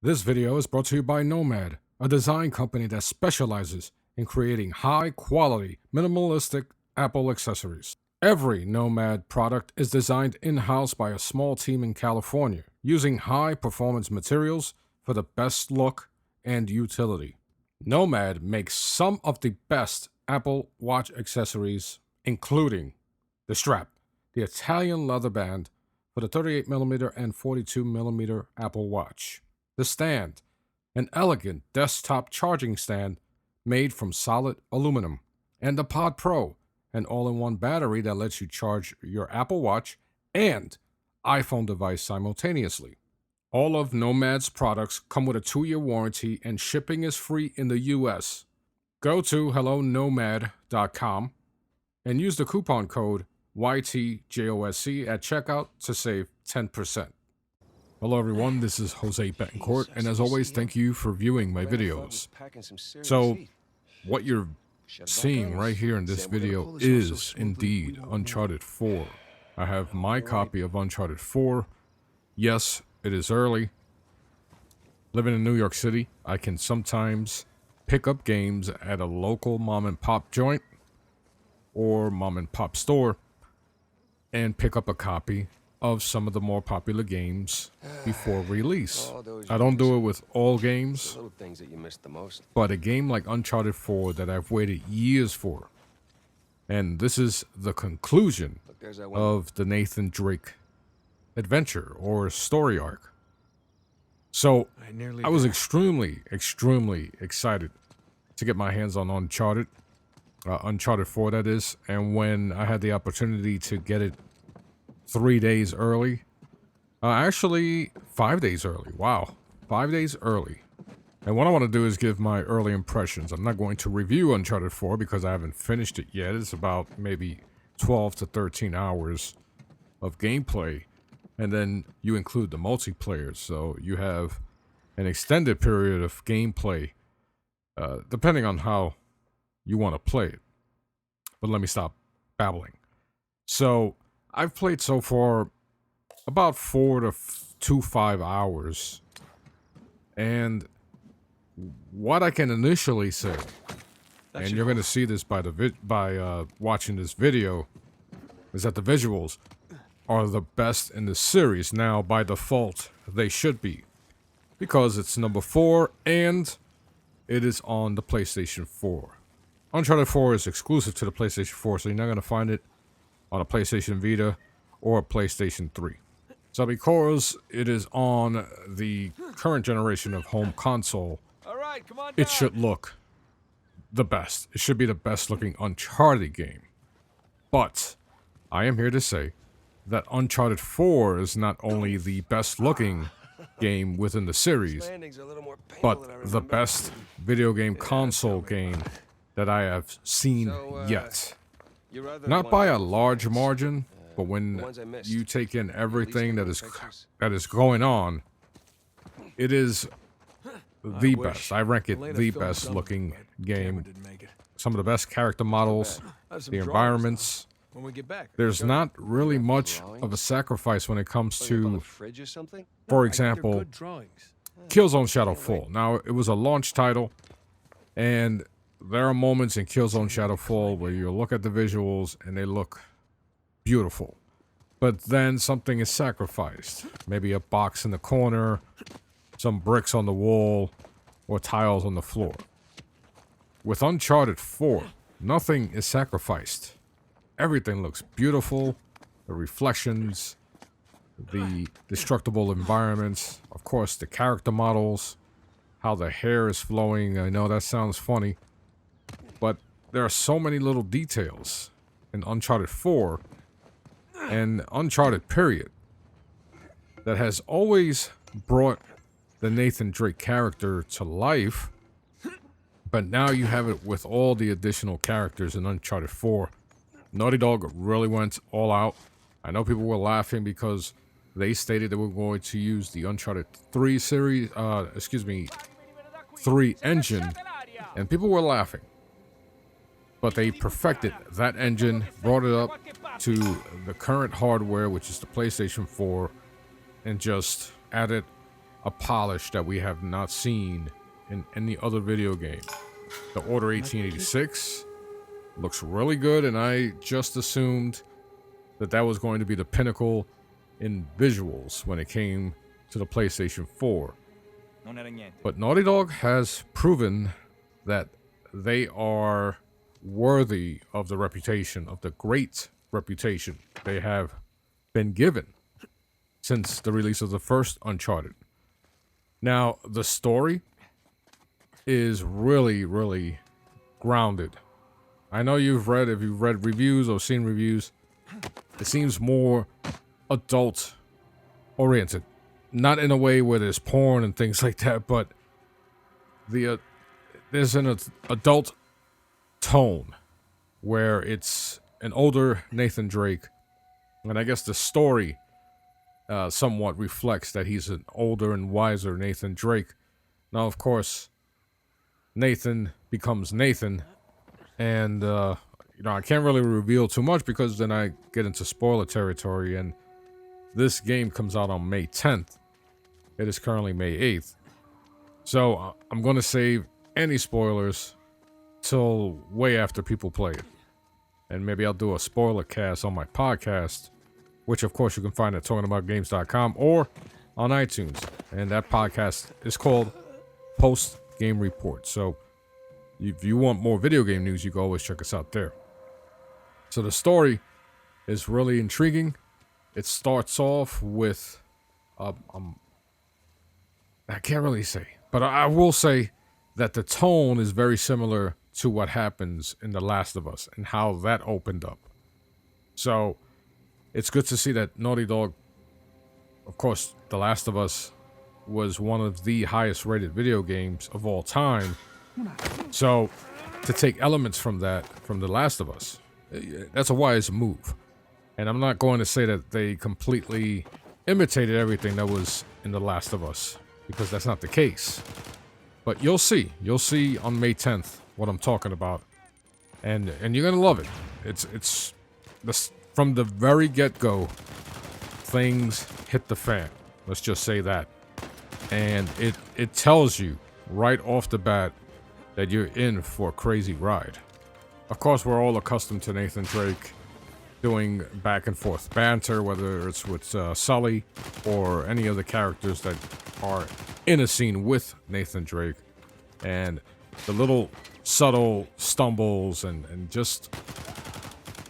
This video is brought to you by Nomad, a design company that specializes in creating high-quality, minimalistic Apple accessories. Every Nomad product is designed in-house by a small team in California, using high-performance materials for the best look and utility. Nomad makes some of the best Apple Watch accessories, including the strap, the Italian leather band for the 38mm and 42mm Apple Watch, the stand, an elegant desktop charging stand made from solid aluminum, and the Pod Pro, an all-in-one battery that lets you charge your Apple Watch and iPhone device simultaneously. All of Nomad's products come with a 2-year warranty and shipping is free in the US. Go to hellonomad.com and use the coupon code YTJOSC at checkout to save 10%. Hello everyone, this is Jose Betancourt, and as always, thank you for viewing my videos. So, what you're seeing right here in this video is indeed Uncharted 4. I have my copy of Uncharted 4. Yes, it is early. Living in New York City, I can sometimes pick up games at a local mom and pop joint or mom and pop store and pick up a copy of some of the more popular games before release. I don't do it with all games, but a game like Uncharted 4 that I've waited years for. And this is the conclusion of the Nathan Drake adventure or story arc. So I was extremely excited to get my hands on Uncharted 4, that is. And when I had the opportunity to get it 3 days early, actually 5 days early. Wow, 5 days early. And what I want to do is give my early impressions. I'm not going to review Uncharted 4 because I haven't finished it yet. It's about maybe 12 to 13 hours of gameplay. And then you include the multiplayer, so you have an extended period of gameplay, depending on how you want to play it. But let me stop babbling. So I've played so far about 4 to 5 hours, and what I can initially say, and you're going to see this by watching this video, is that the visuals are the best in the series. Now, by default, they should be, because it's number 4 and it is on the PlayStation 4. Uncharted 4 is exclusive to the PlayStation 4, so you're not going to find it on a PlayStation Vita or a PlayStation 3. So because it is on the current generation of home console, it should look the best. It should be the best looking Uncharted game. But I am here to say that Uncharted 4 is not only the best looking game within the series, but the best video game console game that I have seen yet. Not by a large margin, but when you take in everything that is going on, it is the best. I rank it the best looking game. Some of the best character models, the environments. There's not really much of a sacrifice when it comes to, for example, Killzone Shadowfall. Now, it was a launch title, and there are moments in Killzone Shadowfall where you look at the visuals and they look beautiful. But then something is sacrificed. Maybe a box in the corner, some bricks on the wall, or tiles on the floor. With Uncharted 4, nothing is sacrificed. Everything looks beautiful. The reflections, the destructible environments, of course the character models, how the hair is flowing. I know that sounds funny, but there are so many little details in Uncharted 4 and Uncharted period that has always brought the Nathan Drake character to life, but now you have it with all the additional characters in Uncharted 4. Naughty Dog really went all out. I know people were laughing because they stated they were going to use the Uncharted 3 series, 3 engine, and people were laughing. But they perfected that engine, brought it up to the current hardware, which is the PlayStation 4, and just added a polish that we have not seen in any other video game. The Order 1886 looks really good, and I just assumed that that was going to be the pinnacle in visuals when it came to the PlayStation 4. But Naughty Dog has proven that they are worthy of the reputation, of the great reputation they have been given since the release of the first Uncharted. Now, the story is really, really grounded. I know if you've read reviews or seen reviews, it seems more adult oriented. Not in a way where there's porn and things like that, but there's an adult tone where it's an older Nathan Drake, and I guess the story somewhat reflects that he's an older and wiser Nathan Drake. Now, of course, Nathan becomes Nathan, and I can't really reveal too much because then I get into spoiler territory, and this game comes out on May 10th. It is currently May 8th. So I'm going to save any spoilers till way after people play it. And maybe I'll do a spoiler cast on my podcast, which of course you can find at talkingaboutgames.com or on iTunes. And that podcast is called Post Game Report. So if you want more video game news, you can always check us out there. So the story is really intriguing. It starts off with, I can't really say, but I will say that the tone is very similar to what happens in The Last of Us and how that opened up. So it's good to see that Naughty Dog, of course, The Last of Us was one of the highest rated video games of all time. So to take elements from that, from The Last of Us, that's a wise move. And I'm not going to say that they completely imitated everything that was in The Last of Us, because that's not the case. But you'll see on May 10th what I'm talking about, and you're gonna love it. It's from the very get-go, things hit the fan. Let's just say that, and it tells you right off the bat that you're in for a crazy ride. Of course, we're all accustomed to Nathan Drake doing back and forth banter, whether it's with Sully or any of the characters that are in a scene with Nathan Drake, and the little subtle stumbles and just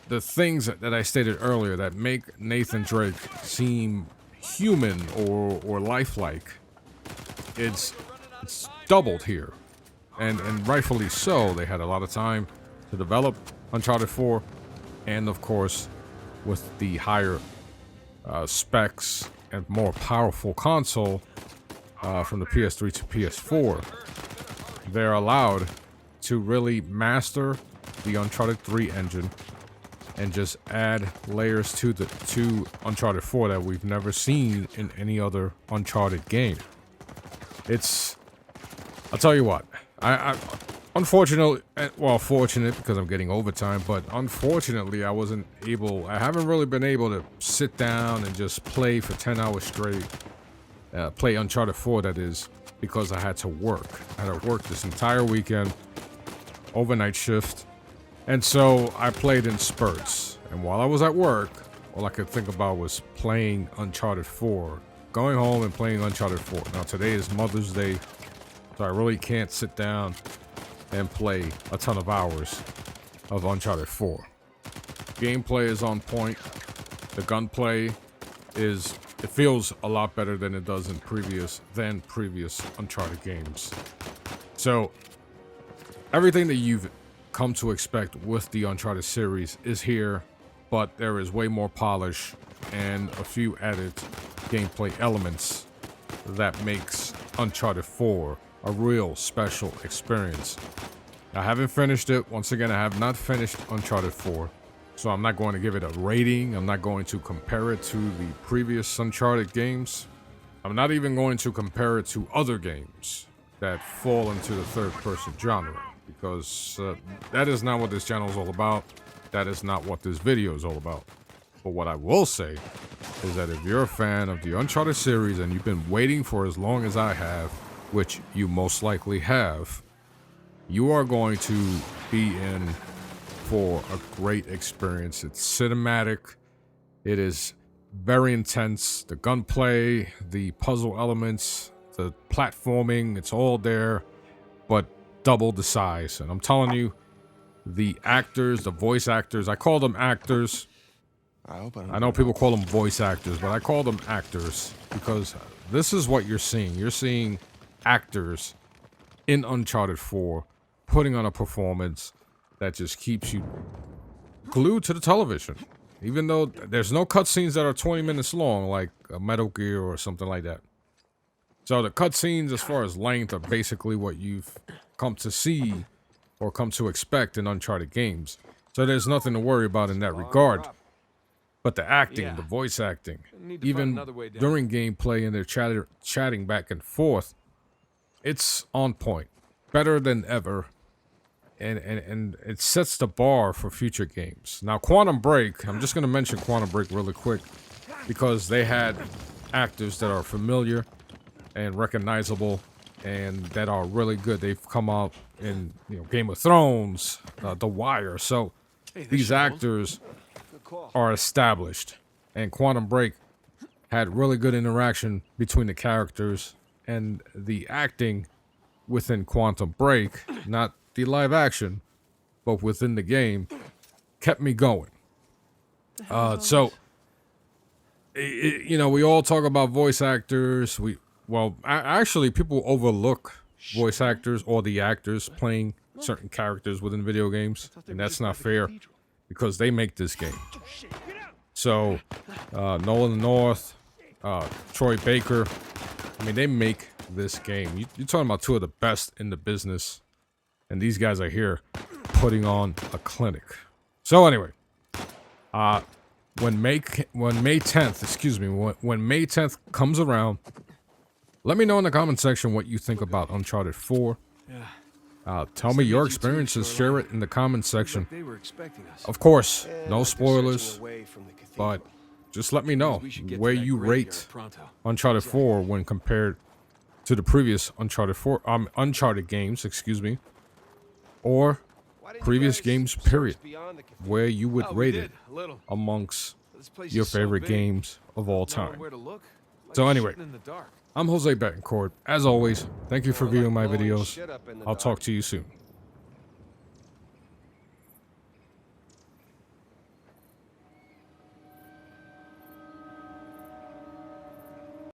the things that I stated earlier that make Nathan Drake seem human or lifelike. It's doubled here, and rightfully so. They had a lot of time to develop Uncharted 4, and of course, with the higher specs and more powerful console from the PS3 to PS4, they're allowed to really master the Uncharted 3 engine and just add layers to Uncharted 4 that we've never seen in any other Uncharted game. I'll tell you what, I unfortunately, well, fortunate because I'm getting overtime, but unfortunately I haven't really been able to sit down and just play for 10 hours straight, play Uncharted 4 that is, because I had to work. I had to work this entire weekend, overnight shift, and so I played in spurts. And while I was at work, all I could think about was playing Uncharted 4, going home and playing Uncharted 4. Now today is Mother's Day, so I really can't sit down and play a ton of hours of Uncharted 4. Gameplay is on point. The gunplay it feels a lot better than it does in previous Uncharted games. So everything that you've come to expect with the Uncharted series is here, but there is way more polish and a few added gameplay elements that makes Uncharted 4 a real special experience. I haven't finished it. Once again, I have not finished Uncharted 4, so I'm not going to give it a rating. I'm not going to compare it to the previous Uncharted games. I'm not even going to compare it to other games that fall into the third-person genre, because that is not what this channel is all about. That is not what this video is all about. But what I will say is that if you're a fan of the Uncharted series and you've been waiting for as long as I have, which you most likely have, you are going to be in for a great experience. It's cinematic. It is very intense. The gunplay, the puzzle elements, the platforming, it's all there, but double the size. And I'm telling you, the actors, the voice actors, I call them actors. I know people call them voice actors, but I call them actors because this is what you're seeing. You're seeing actors in Uncharted 4 putting on a performance that just keeps you glued to the television. Even though there's no cutscenes that are 20 minutes long, like a Metal Gear or something like that. So the cutscenes, as far as length, are basically what you've come to see or come to expect in Uncharted games. So there's nothing to worry about in that regard. But the acting, the voice acting, even during gameplay and they're chatting back and forth, it's on point. Better than ever. And it sets the bar for future games. Now, Quantum Break, I'm just going to mention Quantum Break really quick because they had actors that are familiar and recognizable and that are really good. They've come out in Game of Thrones, The Wire. So these actors are established. And Quantum Break had really good interaction between the characters and the acting within Quantum Break, not the live action, but within the game, kept me going. So, we all talk about voice actors. Actually, people overlook voice actors or the actors playing certain characters within video games, and that's not fair because they make this game. So, Nolan North, Troy Baker, they make this game. You're talking about two of the best in the business. And these guys are here putting on a clinic. So anyway, when May 10th, when May 10th comes around, let me know in the comment section what you think about Uncharted 4. Tell me your experiences. Share it in the comment section. Of course, no spoilers, but just let me know where you rate Uncharted 4 when compared to the previous Uncharted games, or previous games, period, where you would rate it amongst your favorite games of all time. So anyway, I'm Jose Betancourt. As always, thank you for viewing my videos. I'll talk to you soon.